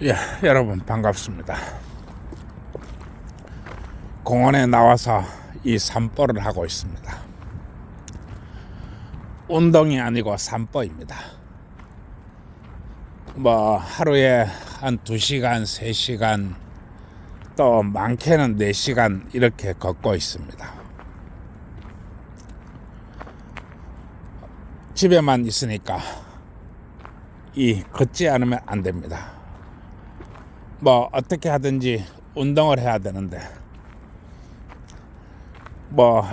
예, 여러분 반갑습니다. 공원에 나와서 이 산보를 하고 있습니다. 운동이 아니고 산보입니다. 하루에 한 2시간, 3시간, 또 많게는 4시간 이렇게 걷고 있습니다. 집에만 있으니까 걷지 않으면 안 됩니다. 어떻게 하든지 운동을 해야 되는데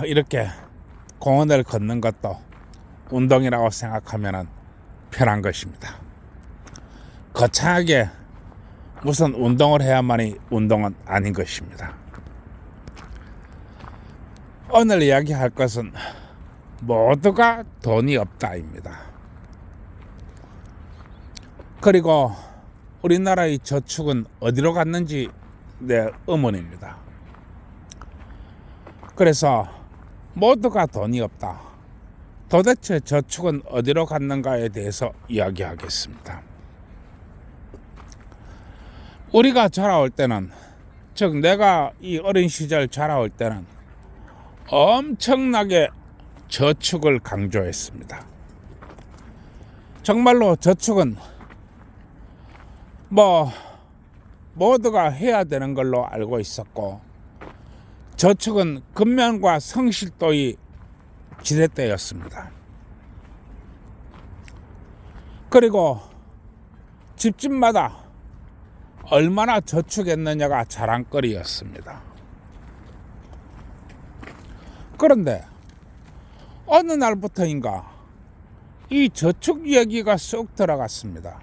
이렇게 공원을 걷는 것도 운동이라고 생각하면 편한 것입니다. 거창하게 무슨 운동을 해야만이 운동은 아닌 것입니다. 오늘 이야기할 것은 모두가 돈이 없다입니다. 그리고 우리나라의 저축은 어디로 갔는지 내 의문입니다. 그래서 모두가 돈이 없다. 도대체 저축은 어디로 갔는가에 대해서 이야기하겠습니다. 우리가 자라올 때는, 즉 내가 이 어린 시절 자라올 때는 엄청나게 저축을 강조했습니다. 정말로 저축은 모두가 해야 되는 걸로 알고 있었고, 저축은 근면과 성실도의 지렛대였습니다. 그리고 집집마다 얼마나 저축했느냐가 자랑거리였습니다. 그런데 어느 날부터인가 이 저축 얘기가 쏙 들어갔습니다.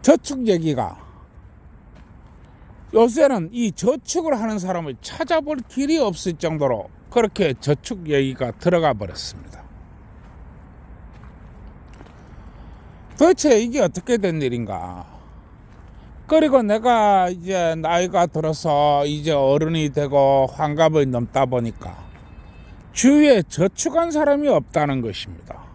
저축 얘기가, 요새는 이 저축을 하는 사람을 찾아볼 길이 없을 정도로 그렇게 저축 얘기가 들어가 버렸습니다. 도대체 이게 어떻게 된 일인가? 그리고 내가 이제 나이가 들어서 이제 어른이 되고 환갑을 넘다 보니까 주위에 저축한 사람이 없다는 것입니다.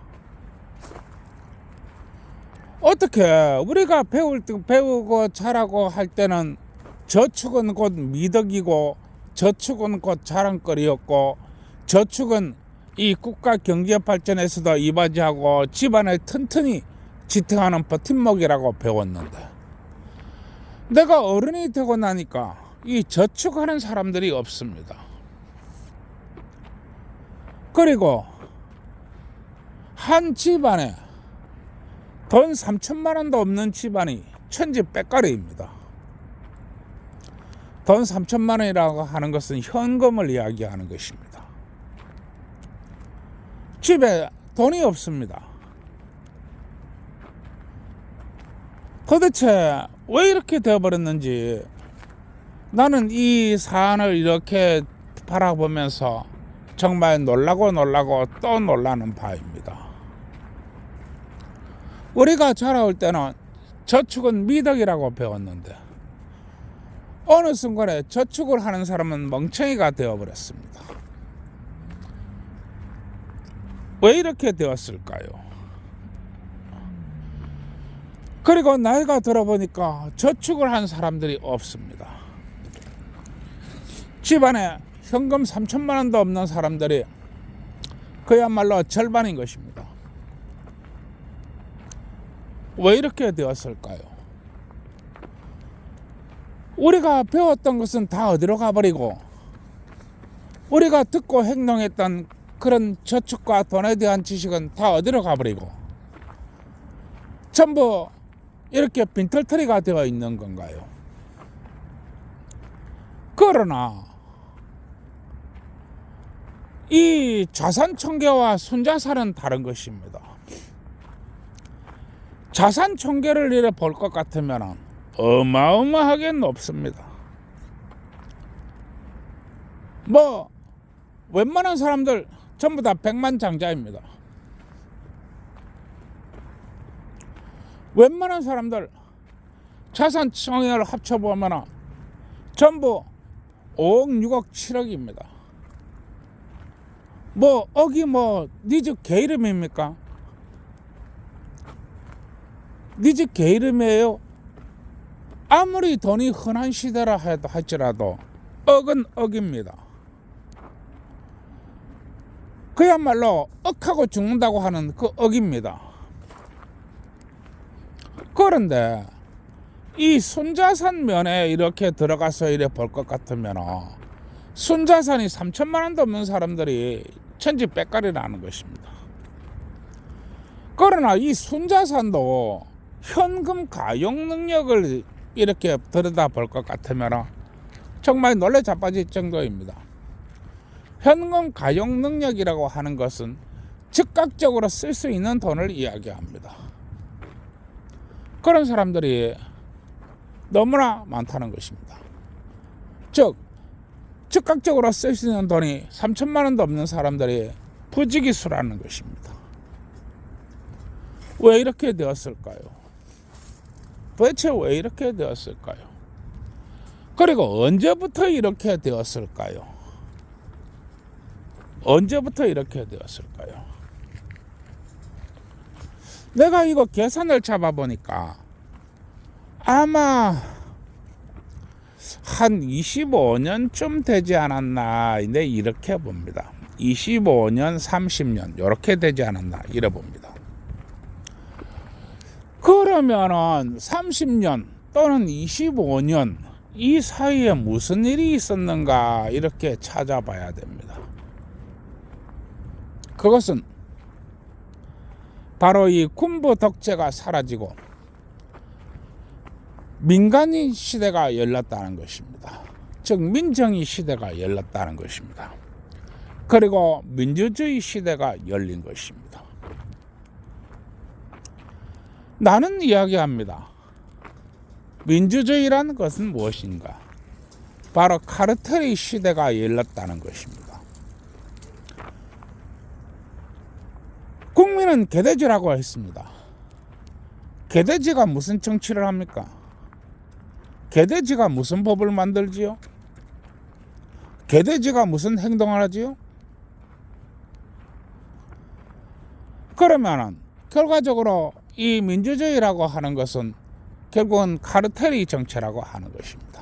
어떻게 우리가 배우고 자라고 할 때는 저축은 곧 미덕이고, 저축은 곧 자랑거리였고, 저축은 이 국가 경제 발전에서도 이바지하고 집안을 튼튼히 지탱하는 버팀목이라고 배웠는데, 내가 어른이 되고 나니까 이 저축하는 사람들이 없습니다. 그리고 한 집안에 돈 3천만 원도 없는 집안이 천지백가리입니다. 돈 3천만 원이라고 하는 것은 현금을 이야기하는 것입니다. 집에 돈이 없습니다. 도대체 왜 이렇게 되어버렸는지 나는 이 사안을 이렇게 바라보면서 정말 놀라고 또 놀라는 바입니다. 우리가 자라올 때는 저축은 미덕이라고 배웠는데 어느 순간에 저축을 하는 사람은 멍청이가 되어버렸습니다. 왜 이렇게 되었을까요? 그리고 나이가 들어보니까 저축을 한 사람들이 없습니다. 집안에 현금 3천만 원도 없는 사람들이 그야말로 절반인 것입니다. 왜 이렇게 되었을까요? 우리가 배웠던 것은 다 어디로 가버리고, 우리가 듣고 행동했던 그런 저축과 돈에 대한 지식은 다 어디로 가버리고 전부 이렇게 빈털터리가 되어 있는 건가요? 그러나 이 자산 총계와 순자산은 다른 것입니다. 자산 총계를 이래 볼 것 같으면 어마어마하게 높습니다. 웬만한 사람들 전부 다 백만장자입니다. 웬만한 사람들 자산 총액을 합쳐보면 전부 5억, 6억, 7억입니다. 억이 네 집 개 이름입니까? 네 집 개 이름이에요. 아무리 돈이 흔한 시대라 할지라도 억은 억입니다. 그야말로 억하고 죽는다고 하는 그 억입니다. 그런데 이 순자산 면에 이렇게 들어가서 이래 볼 것 같으면 순자산이 3천만 원도 없는 사람들이 천지백갈이라는 것입니다. 그러나 이 순자산도 현금 가용 능력을 이렇게 들여다 볼 것 같으면 정말 놀래 자빠질 정도입니다. 현금 가용 능력이라고 하는 것은 즉각적으로 쓸 수 있는 돈을 이야기합니다. 그런 사람들이 너무나 많다는 것입니다. 즉 즉각적으로 쓸 수 있는 돈이 3천만 원도 없는 사람들이 부지기수라는 것입니다. 왜 이렇게 되었을까요? 도대체 왜 이렇게 되었을까요? 그리고 언제부터 이렇게 되었을까요? 언제부터 이렇게 되었을까요? 내가 이거 계산을 잡아보니까 아마 한 25년쯤 되지 않았나 이렇게 봅니다. 25년, 30년 이렇게 되지 않았나 이래 봅니다. 그러면은 30년 또는 25년 이 사이에 무슨 일이 있었는가 이렇게 찾아봐야 됩니다. 그것은 바로 이 군부 독재가 사라지고 민간인 시대가 열렸다는 것입니다. 즉 민정의 시대가 열렸다는 것입니다. 그리고 민주주의 시대가 열린 것입니다. 나는 이야기합니다. 민주주의라는 것은 무엇인가? 바로 카르텔의 시대가 열렸다는 것입니다. 국민은 개돼지라고 했습니다. 개돼지가 무슨 정치를 합니까? 개돼지가 무슨 법을 만들지요? 개돼지가 무슨 행동을 하지요? 그러면은 결과적으로 이 민주주의라고 하는 것은 결국은 카르텔의 정체라고 하는 것입니다.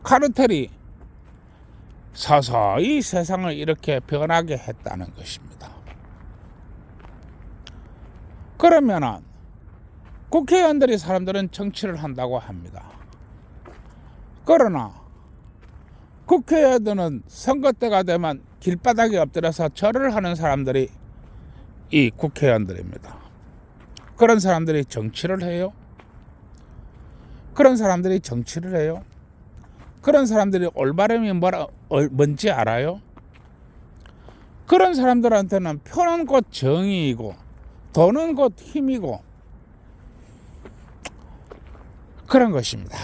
카르텔이 서서히 세상을 이렇게 변하게 했다는 것입니다. 그러면은 국회의원들이 사람들은 정치를 한다고 합니다. 그러나 국회의원들은 선거 때가 되면 길바닥에 엎드려서 절을 하는 사람들이 이 국회의원들입니다. 그런 사람들이 정치를 해요? 그런 사람들이 정치를 해요? 그런 사람들이 올바름이 뭔지 알아요? 그런 사람들한테는 표는 곧 정의이고 돈은 곧 힘이고 그런 것입니다.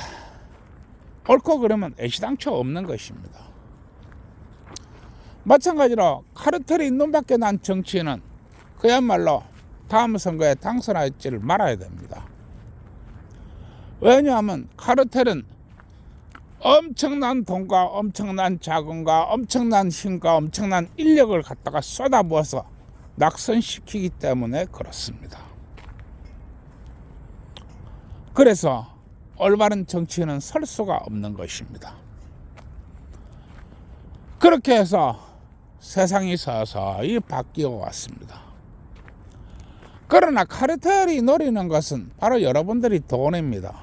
옳고 그러면 애시당초 없는 것입니다. 마찬가지로 카르텔이 눈밖에 난 정치인은 그야말로 다음 선거에 당선하지를 말아야 됩니다. 왜냐하면 카르텔은 엄청난 돈과 엄청난 자금과 엄청난 힘과 엄청난 인력을 갖다가 쏟아부어서 낙선시키기 때문에 그렇습니다. 그래서 올바른 정치인은 설 수가 없는 것입니다. 그렇게 해서 세상이 서서히 바뀌어 왔습니다. 그러나 카르텔이 노리는 것은 바로 여러분들이 돈입니다.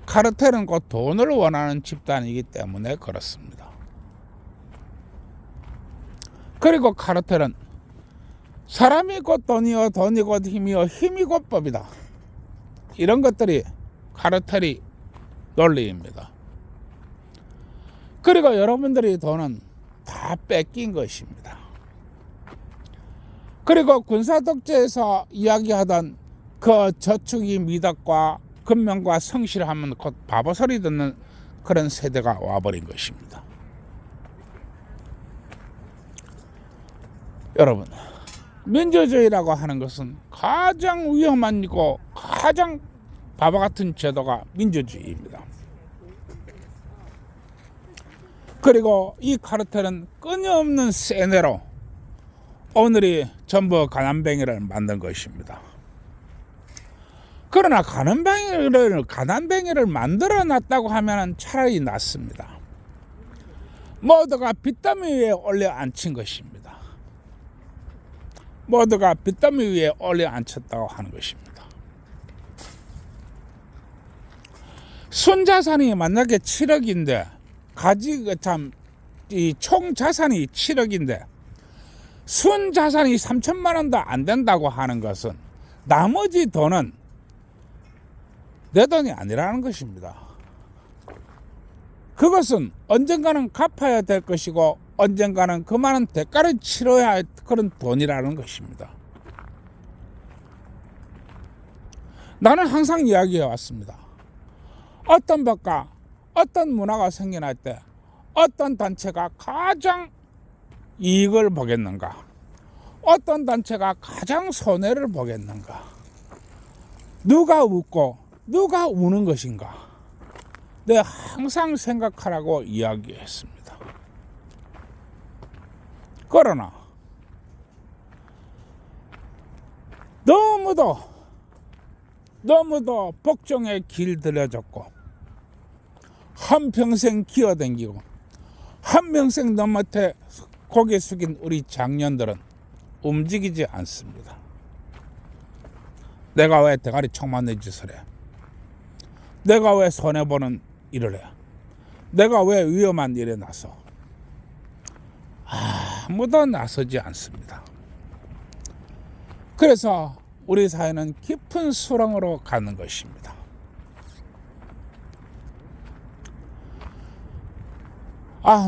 카르텔은 곧 돈을 원하는 집단이기 때문에 그렇습니다. 그리고 카르텔은 사람이 곧 돈이요, 돈이 곧 힘이요, 힘이 곧 법이다. 이런 것들이 카르텔이 논리입니다. 그리고 여러분들이 돈은 다 뺏긴 것입니다. 그리고 군사독재에서 이야기하던 그 저축이 미덕과 근면과 성실하면 곧 바보소리 듣는 그런 세대가 와버린 것입니다. 여러분, 민주주의라고 하는 것은 가장 위험하고 가장 바보 같은 제도가 민주주의입니다. 그리고 이 카르텔은 끊임없는 세뇌로 오늘이 전부 가난뱅이를 만든 것입니다. 그러나 가난뱅이를 만들어 놨다고 하면 차라리 낫습니다. 모두가 빚더미 위에 올려 앉힌 것입니다. 모두가 빚더미 위에 올려 앉혔다고 하는 것입니다. 순자산이 만약에 7억인데 이 총 자산이 7억인데 순자산이 3천만 원도 안 된다고 하는 것은 나머지 돈은 내 돈이 아니라는 것입니다. 그것은 언젠가는 갚아야 될 것이고 언젠가는 그 많은 대가를 치러야 할 그런 돈이라는 것입니다. 나는 항상 이야기해 왔습니다. 어떤 법과 어떤 문화가 생겨날 때 어떤 단체가 가장 이익을 보겠는가, 어떤 단체가 가장 손해를 보겠는가, 누가 웃고 누가 우는 것인가, 내가 항상 생각하라고 이야기했습니다. 그러나 너무도 복종의 길 들여졌고 한평생 기어다니고 한평생 너 밑에 고개 숙인 우리 장년들은 움직이지 않습니다. 내가 왜 대가리 총맞는 짓을 해? 내가 왜 손해보는 일을 해? 내가 왜 위험한 일에 나서? 아무도 나서지 않습니다. 그래서 우리 사회는 깊은 수렁으로 가는 것입니다.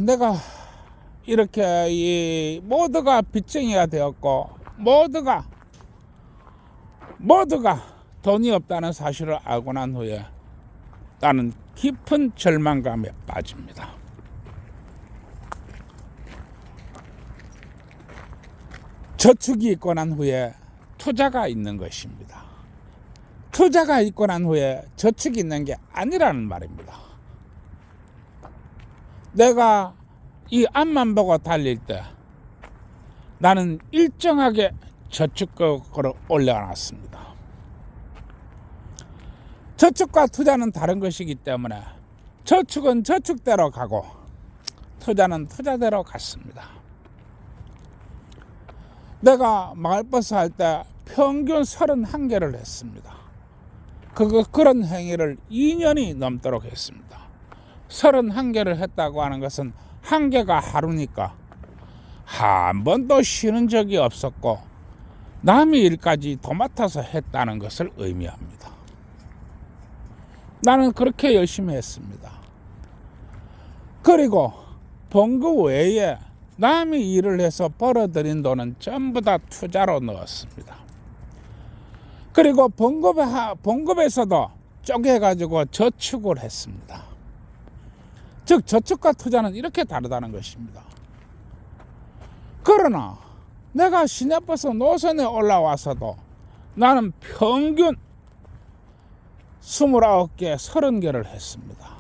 내가 이렇게 이 모두가 빚쟁이가 되었고 모두가 돈이 없다는 사실을 알고 난 후에 나는 깊은 절망감에 빠집니다. 저축이 있고 난 후에 투자가 있는 것입니다. 투자가 있고 난 후에 저축이 있는 게 아니라는 말입니다. 내가 이 앞만 보고 달릴 때 나는 일정하게 저축금을 올려놨습니다. 저축과 투자는 다른 것이기 때문에 저축은 저축대로 가고 투자는 투자대로 갔습니다. 내가 마을버스 할 때 평균 31개를 했습니다. 그런 행위를 2년이 넘도록 했습니다. 31개를 했다고 하는 것은 한 개가 하루니까 한 번도 쉬는 적이 없었고 남의 일까지 도맡아서 했다는 것을 의미합니다. 나는 그렇게 열심히 했습니다. 그리고 번 거 외에 남이 일을 해서 벌어들인 돈은 전부 다 투자로 넣었습니다. 그리고 봉급에서도 쪼개가지고 저축을 했습니다. 즉 저축과 투자는 이렇게 다르다는 것입니다. 그러나 내가 시내버스 노선에 올라와서도 나는 평균 29개, 30개를 했습니다.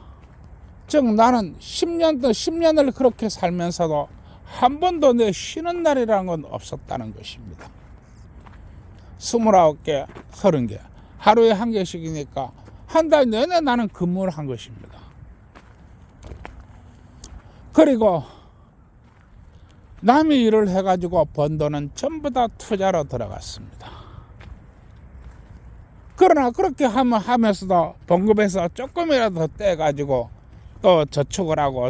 즉 나는 10년을 그렇게 살면서도 한 번도 내 쉬는 날이라는 건 없었다는 것입니다. 29개, 30개. 하루에 한 개씩이니까 한 달 내내 나는 근무를 한 것입니다. 그리고 남이 일을 해가지고 번 돈은 전부 다 투자로 들어갔습니다. 그러나 그렇게 하면서도 봉급에서 조금이라도 떼가지고 또 저축을 하고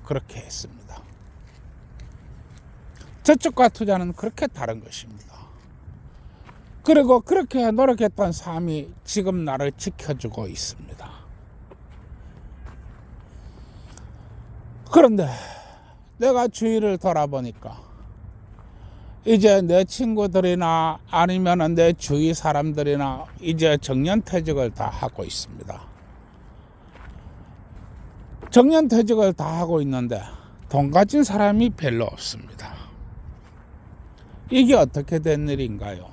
그렇게 했습니다. 저축과 투자는 그렇게 다른 것입니다. 그리고 그렇게 노력했던 삶이 지금 나를 지켜주고 있습니다. 그런데 내가 주위를 돌아보니까 이제 내 친구들이나 아니면 내 주위 사람들이나 이제 정년퇴직을 다 하고 있습니다. 정년퇴직을 다 하고 있는데 돈 가진 사람이 별로 없습니다. 이게 어떻게 된 일인가요?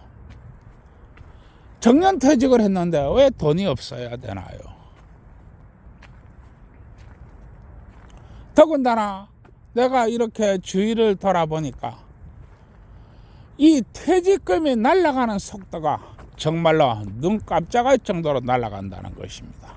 정년퇴직을 했는데 왜 돈이 없어야 되나요? 더군다나 내가 이렇게 주위를 돌아보니까 이 퇴직금이 날아가는 속도가 정말로 눈 깜짝할 정도로 날아간다는 것입니다.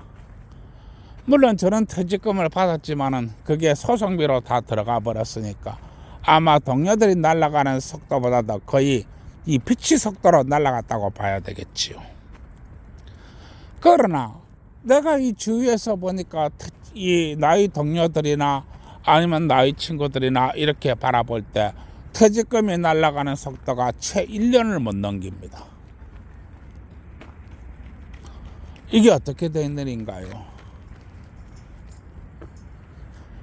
물론 저는 퇴직금을 받았지만은 그게 소송비로 다 들어가 버렸으니까 아마 동료들이 날아가는 속도보다도 거의 이 빛의 속도로 날아갔다고 봐야 되겠지요. 그러나 내가 이 주위에서 보니까 이 나이 동료들이나 아니면 나이 친구들이나 이렇게 바라볼 때 퇴직금이 날아가는 속도가 채 1년을 못 넘깁니다. 이게 어떻게 된 일인가요?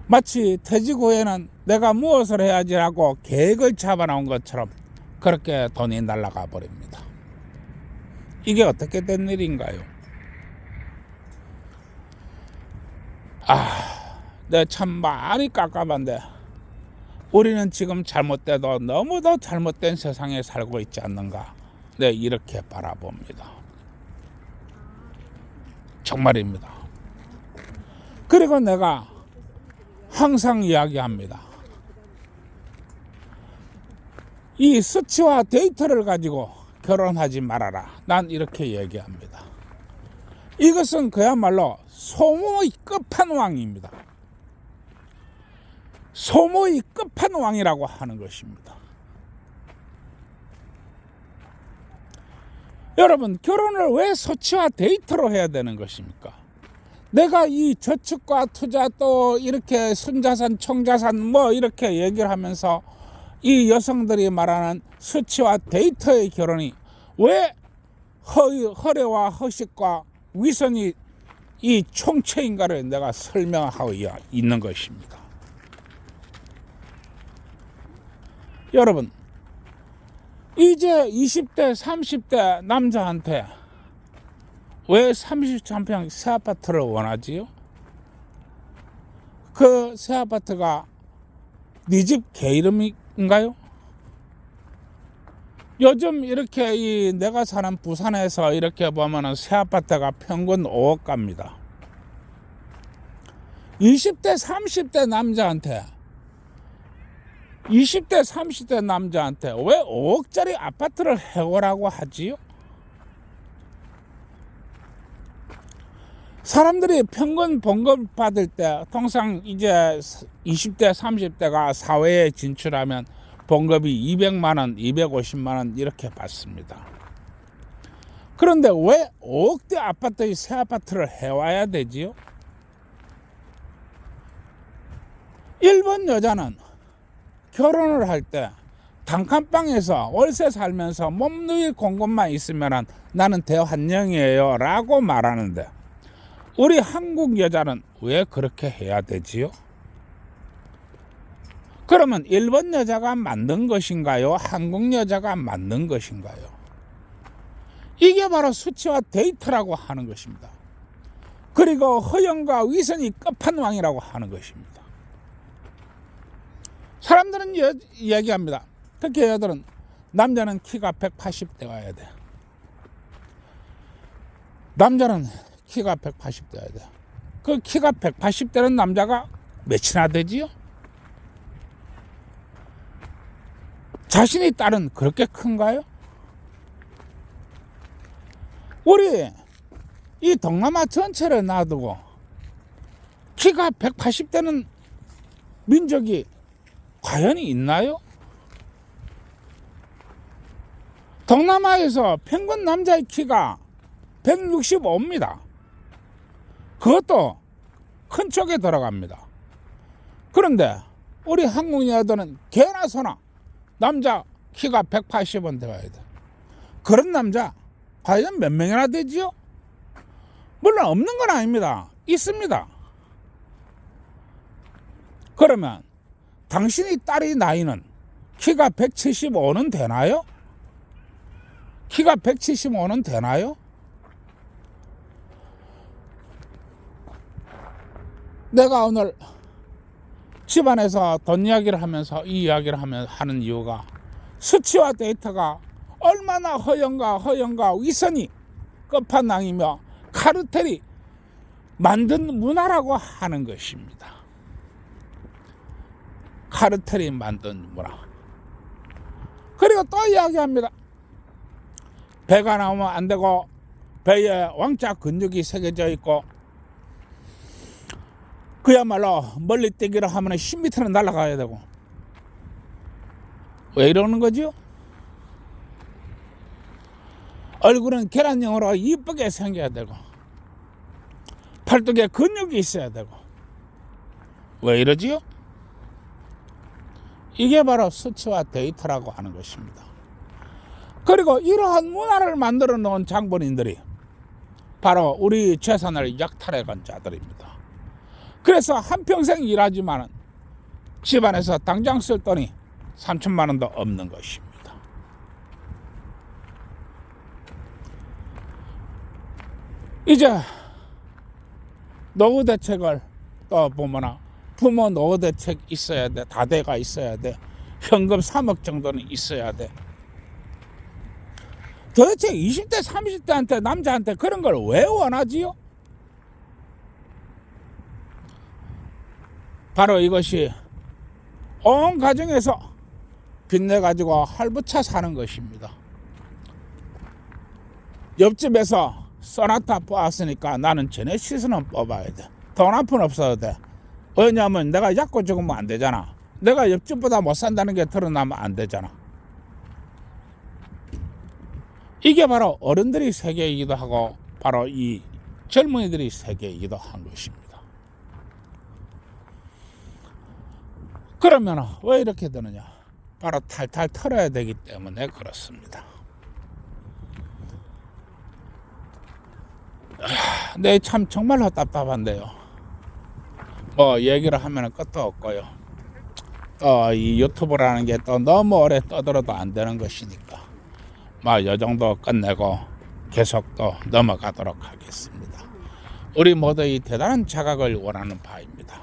마치 퇴직 후에는 내가 무엇을 해야지라고 계획을 잡아놓은 것처럼 그렇게 돈이 날아가 버립니다. 이게 어떻게 된 일인가요? 내 참 많이 깝깝한데 우리는 지금 잘못돼도 너무도 잘못된 세상에 살고 있지 않는가? 네, 이렇게 바라봅니다. 정말입니다. 그리고 내가 항상 이야기합니다. 이 수치와 데이터를 가지고 결혼하지 말아라. 난 이렇게 얘기합니다. 이것은 그야말로 소모의 끝판왕입니다. 소모의 끝판왕이라고 하는 것입니다. 여러분, 결혼을 왜 수치와 데이터로 해야 되는 것입니까? 내가 이 저축과 투자 또 이렇게 순자산, 총자산 뭐 이렇게 얘기를 하면서 이 여성들이 말하는 수치와 데이터의 결혼이 왜 허례와 허식과 위선이 이 총체인가를 내가 설명하고 있는 것입니다. 여러분, 이제 20대, 30대 남자한테 왜 33평 새 아파트를 원하지요? 그 새 아파트가 네 집 개 이름인가요? 요즘 이렇게 내가 사는 부산에서 이렇게 보면은 새 아파트가 평균 5억 갑니다. 20대, 30대 남자한테 20대, 30대 남자한테 왜 5억짜리 아파트를 해오라고 하지요? 사람들이 평균 봉급 받을 때 통상 이제 20대, 30대가 사회에 진출하면 봉급이 200만 원, 250만 원 이렇게 받습니다. 그런데 왜 5억대 아파트의 새 아파트를 해와야 되지요? 일본 여자는 결혼을 할 때 단칸방에서 월세 살면서 몸 누일 공간만 있으면 나는 대환영이에요 라고 말하는데 우리 한국 여자는 왜 그렇게 해야 되지요? 그러면 일본 여자가 만든 것인가요? 한국 여자가 만든 것인가요? 이게 바로 수치와 데이터라고 하는 것입니다. 그리고 허영과 위선이 끝판왕이라고 하는 것입니다. 사람들은 얘기합니다. 특히 여자들은 남자는 키가 180대여야 돼. 남자는 키가 180대여야 돼. 그 키가 180대는 남자가 몇이나 되지요? 자신의 딸은 그렇게 큰가요? 우리 이 동남아 전체를 놔두고 키가 180대는 민족이 과연 있나요? 동남아에서 평균 남자의 키가 165입니다. 그것도 큰 쪽에 들어갑니다. 그런데 우리 한국 여자들은 개나 소나 남자 키가 180은 되어야 돼. 그런 남자 과연 몇 명이나 되지요? 물론 없는 건 아닙니다. 있습니다. 그러면 당신의 딸의 나이는 키가 175는 되나요? 키가 175는 되나요? 내가 오늘 집안에서 돈 이야기를 하면서 이 이야기를 하는 이유가 수치와 데이터가 얼마나 허영과 위선이 끝판왕이며 카르텔이 만든 문화라고 하는 것입니다. 카르텔이 만든 문화. 그리고 또 이야기합니다. 배가 나오면 안 되고 배에 왕자 근육이 새겨져 있고 그야말로 멀리 뛰기를 하면 10m는 날아가야 되고 왜 이러는 거죠? 얼굴은 계란형으로 이쁘게 생겨야 되고 팔뚝에 근육이 있어야 되고 왜 이러지요? 이게 바로 수치와 데이터라고 하는 것입니다. 그리고 이러한 문화를 만들어 놓은 장본인들이 바로 우리 재산을 약탈해 간 자들입니다. 그래서 한평생 일하지만 집안에서 당장 쓸 돈이 3천만 원도 없는 것입니다. 이제 노후 대책을 또 보면 부모 노후 대책 있어야 돼. 다대가 있어야 돼. 현금 3억 정도는 있어야 돼. 도대체 20대 30대한테 남자한테 그런 걸 왜 원하지요? 바로 이것이 온 가정에서 빚내가지고 할부차 사는 것입니다. 옆집에서 소나타 뽑았으니까 나는 제네시스는 뽑아야 돼. 돈 한 푼 없어도 돼. 왜냐하면 내가 약고 죽으면 안 되잖아. 내가 옆집보다 못 산다는 게 드러나면 안 되잖아. 이게 바로 어른들이 세계이기도 하고 바로 이 젊은이들이 세계이기도 한 것입니다. 그러면 왜 이렇게 되느냐? 바로 탈탈 털어야 되기 때문에 그렇습니다. 네, 참 정말로 답답한데요. 뭐 얘기를 하면 끝도 없고요. 또 이 유튜브라는 게 또 너무 오래 떠들어도 안 되는 것이니까 뭐 이 정도 끝내고 계속 또 넘어가도록 하겠습니다. 우리 모두 이 대단한 자각을 원하는 바입니다.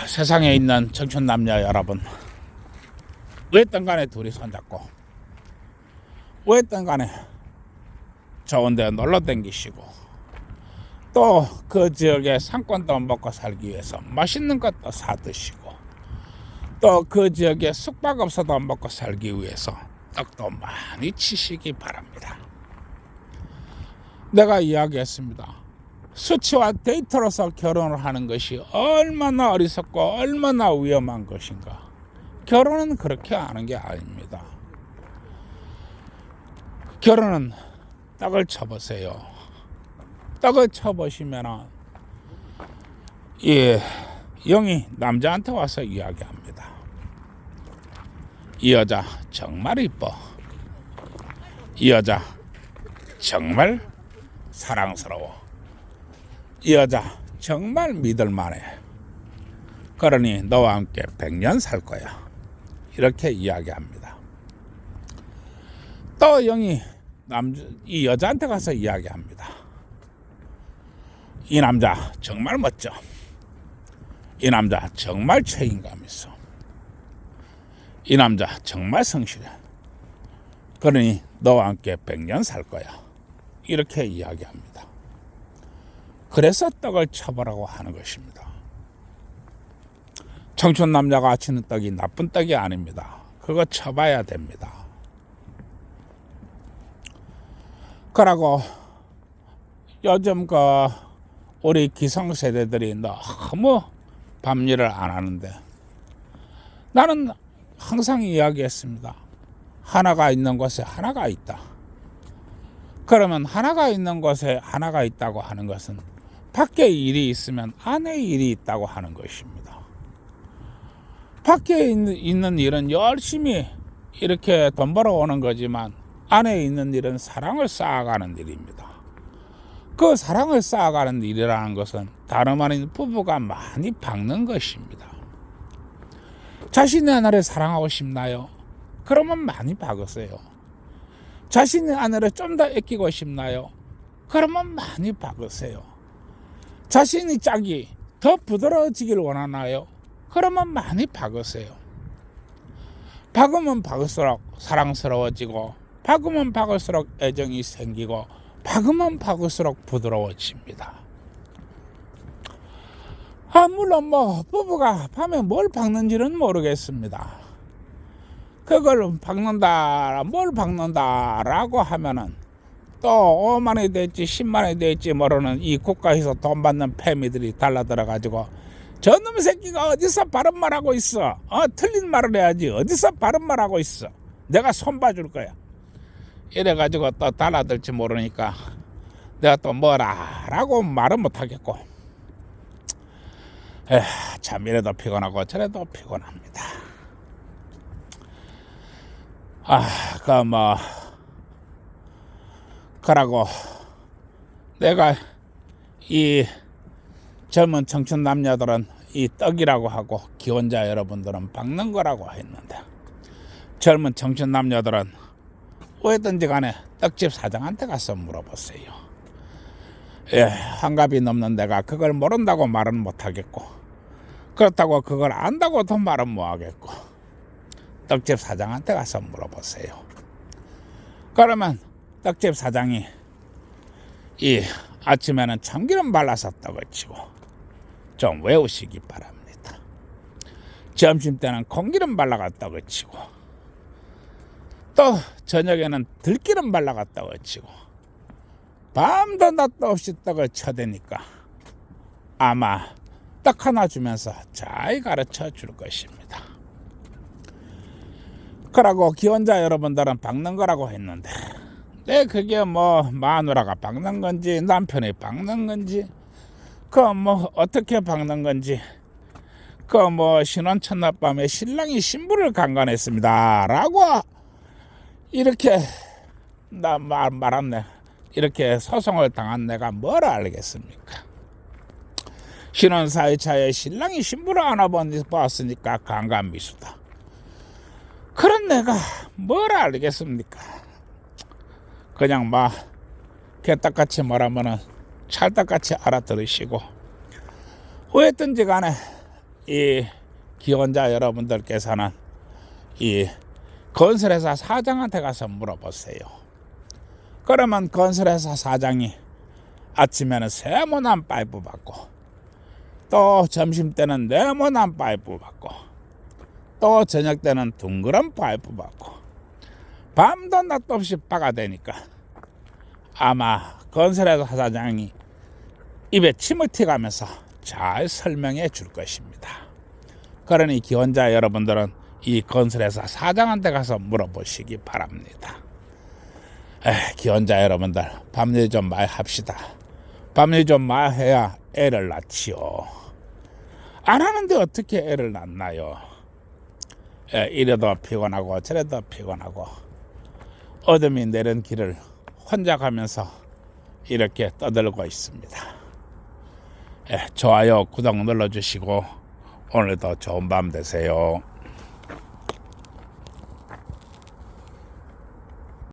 세상에 있는 청춘 남녀 여러분, 왜든 간에 둘이 손잡고 왜든 간에 좋은 데 놀러 다니시고 또 그 지역의 상권도 먹고 살기 위해서 맛있는 것도 사 드시고 또 그 지역에 숙박업소도 먹고 살기 위해서 떡도 많이 치시기 바랍니다. 내가 이야기했습니다. 수치와 데이터로서 결혼을 하는 것이 얼마나 어리석고 얼마나 위험한 것인가. 결혼은 그렇게 하는 게 아닙니다. 결혼은 떡을 쳐보세요. 떡을 쳐보시면 영이 남자한테 와서 이야기합니다. 이 여자 정말 이뻐. 이 여자 정말 사랑스러워. 이 여자 정말 믿을만해. 그러니 너와 함께 100년 살 거야. 이렇게 이야기합니다. 또 영이 이 여자한테 가서 이야기합니다. 이 남자 정말 멋져. 이 남자 정말 책임감 있어. 이 남자 정말 성실해. 그러니 너와 함께 100년 살 거야. 이렇게 이야기합니다. 그래서 떡을 쳐보라고 하는 것입니다. 청춘 남자가 치는 떡이 나쁜 떡이 아닙니다. 그거 쳐봐야 됩니다. 그러고 요즘 우리 기성세대들이 너무 밤일을 안 하는데 나는 항상 이야기했습니다. 하나가 있는 곳에 하나가 있다. 그러면 하나가 있는 곳에 하나가 있다고 하는 것은 밖에 일이 있으면 안에 일이 있다고 하는 것입니다. 밖에 있는 일은 열심히 이렇게 돈 벌어오는 거지만 안에 있는 일은 사랑을 쌓아가는 일입니다. 그 사랑을 쌓아가는 일이라는 것은 다름 아닌 부부가 많이 박는 것입니다. 자신의 아내를 사랑하고 싶나요? 그러면 많이 박으세요. 자신의 아내를 좀 더 아끼고 싶나요? 그러면 많이 박으세요. 자신의 짝이 더 부드러워지길 원하나요? 그러면 많이 박으세요. 박으면 박을수록 사랑스러워지고 박으면 박을수록 애정이 생기고 박으면 박을수록 부드러워집니다. 물론 부부가 밤에 뭘 박는지는 모르겠습니다. 그걸 박는다, 뭘 박는다라고 하면은 또 5만 원이 될지 10만 원이 될지 모르는 이 국가에서 돈 받는 패미들이 달라들어 가지고 저놈 새끼가 어디서 바른 말하고 있어? 틀린 말을 해야지. 어디서 바른 말하고 있어? 내가 손봐줄 거야. 이래가지고 또 달라들지 모르니까 내가 또 뭐라라고 말은 못하겠고, 참 이래도 피곤하고 저래도 피곤합니다. 그러고 내가 이 젊은 청춘 남녀들은 이 떡이라고 하고 기혼자 여러분들은 박는 거라고 했는데, 젊은 청춘 남녀들은 어디든지 간에 떡집 사장한테 가서 물어보세요. 환갑이 넘는 내가 그걸 모른다고 말은 못하겠고, 그렇다고 그걸 안다고도 말은 못하겠고, 떡집 사장한테 가서 물어보세요. 그러면 떡집 사장이 이 아침에는 참기름 발라서 떡을 치고, 좀 외우시기 바랍니다. 점심 때는 콩기름 발라가 떡을 치고, 또 저녁에는 들기름 발라가 떡을 치고, 밤도 낮도 없이 떡을 쳐대니까 아마 떡 하나 주면서 잘 가르쳐 줄 것입니다. 그러고 기혼자 여러분들은 박는 거라고 했는데, 그게 뭐 마누라가 박는 건지 남편이 박는 건지, 어떻게 박는 건지, 신혼 첫날 밤에 신랑이 신부를 강간했습니다 라고 이렇게 말았네. 이렇게 소송을 당한 내가 뭘 알겠습니까? 신혼 4일차에 신랑이 신부를 안아봤으니까 강간미수다. 그런 내가 뭘 알겠습니까? 그냥 개떡같이 말하면은 찰떡같이 알아들으시고, 어쨌든지 간에 이 기혼자 여러분들께서는 이 건설회사 사장한테 가서 물어보세요. 그러면 건설회사 사장이 아침에는 세모난 파이프 받고, 또 점심 때는 네모난 파이프 받고, 또 저녁 때는 둥그런 파이프 받고, 밤도 낮도 없이 박아대니까 아마 건설회사 사장이 입에 침을 튀가면서 잘 설명해 줄 것입니다. 그러니 기혼자 여러분들은 이 건설회사 사장한테 가서 물어보시기 바랍니다. 기혼자 여러분들, 밤일 좀 많이 합시다. 밤일 좀 많이 해야 애를 낳지요. 안 하는데 어떻게 애를 낳나요? 이래도 피곤하고 저래도 피곤하고, 어둠이 내린 길을 혼자 가면서 이렇게 떠들고 있습니다. 좋아요, 구독 눌러주시고 오늘도 좋은 밤 되세요.